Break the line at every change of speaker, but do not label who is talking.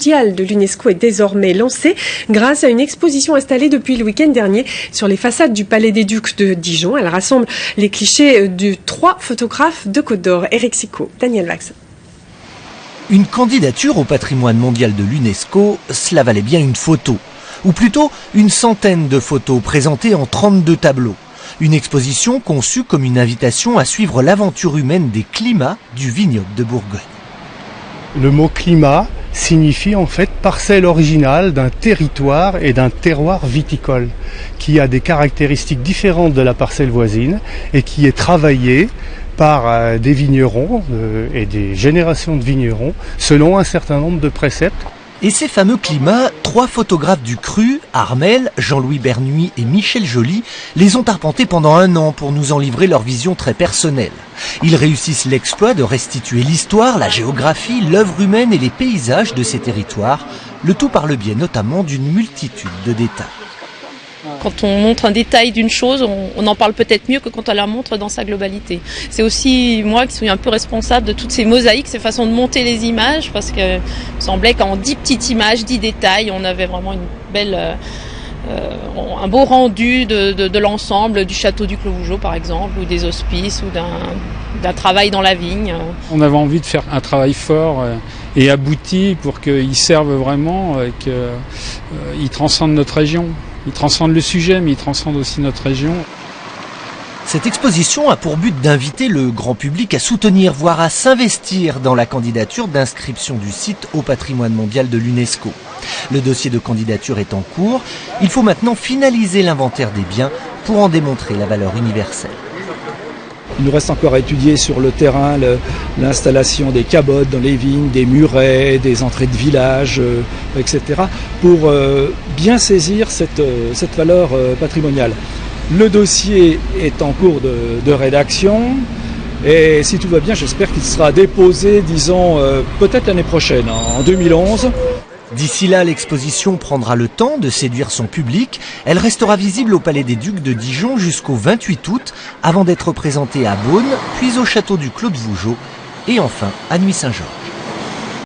mondial de l'UNESCO est désormais lancé grâce à une exposition installée depuis le week-end dernier sur les façades du Palais des Ducs de Dijon. Elle rassemble les clichés de 3 photographes de Côte d'Or. Eric Sicot, Daniel Vax.
Une candidature au patrimoine mondial de l'UNESCO, cela valait bien une photo. Ou plutôt une centaine de photos présentées en 32 tableaux. Une exposition conçue comme une invitation à suivre l'aventure humaine des climats du vignoble de Bourgogne.
Le mot climat signifie en fait parcelle originale d'un territoire et d'un terroir viticole qui a des caractéristiques différentes de la parcelle voisine et qui est travaillé par des vignerons et des générations de vignerons selon un certain nombre de préceptes.
Et ces fameux climats, 3 photographes du Cru, Armel, Jean-Louis Bernuy et Michel Joly, les ont arpentés pendant 1 an pour nous en livrer leur vision très personnelle. Ils réussissent l'exploit de restituer l'histoire, la géographie, l'œuvre humaine et les paysages de ces territoires, le tout par le biais notamment d'une multitude de détails.
Quand on montre un détail d'une chose, on en parle peut-être mieux que quand on la montre dans sa globalité. C'est aussi moi qui suis un peu responsable de toutes ces mosaïques, ces façons de monter les images, parce que il me semblait qu'en 10 petites images, 10 détails, on avait vraiment une belle, un beau rendu de l'ensemble du château du Clos Vougeot par exemple, ou des hospices, ou d'un travail dans la vigne.
On avait envie de faire un travail fort et abouti pour qu'il serve vraiment, qu'il transcende notre région. Il transcende le sujet, mais il transcende aussi notre région.
Cette exposition a pour but d'inviter le grand public à soutenir, voire à s'investir dans la candidature d'inscription du site au patrimoine mondial de l'UNESCO. Le dossier de candidature est en cours. Il faut maintenant finaliser l'inventaire des biens pour en démontrer la valeur universelle.
Il nous reste encore à étudier sur le terrain l'installation des cabottes dans les vignes, des murets, des entrées de village, etc. pour bien saisir cette valeur patrimoniale. Le dossier est en cours de rédaction et si tout va bien, j'espère qu'il sera déposé, disons, peut-être l'année prochaine, en 2011.
D'ici là, l'exposition prendra le temps de séduire son public. Elle restera visible au Palais des Ducs de Dijon jusqu'au 28 août, avant d'être présentée à Beaune, puis au château du Clos Vougeot et enfin à Nuits-Saint-Georges.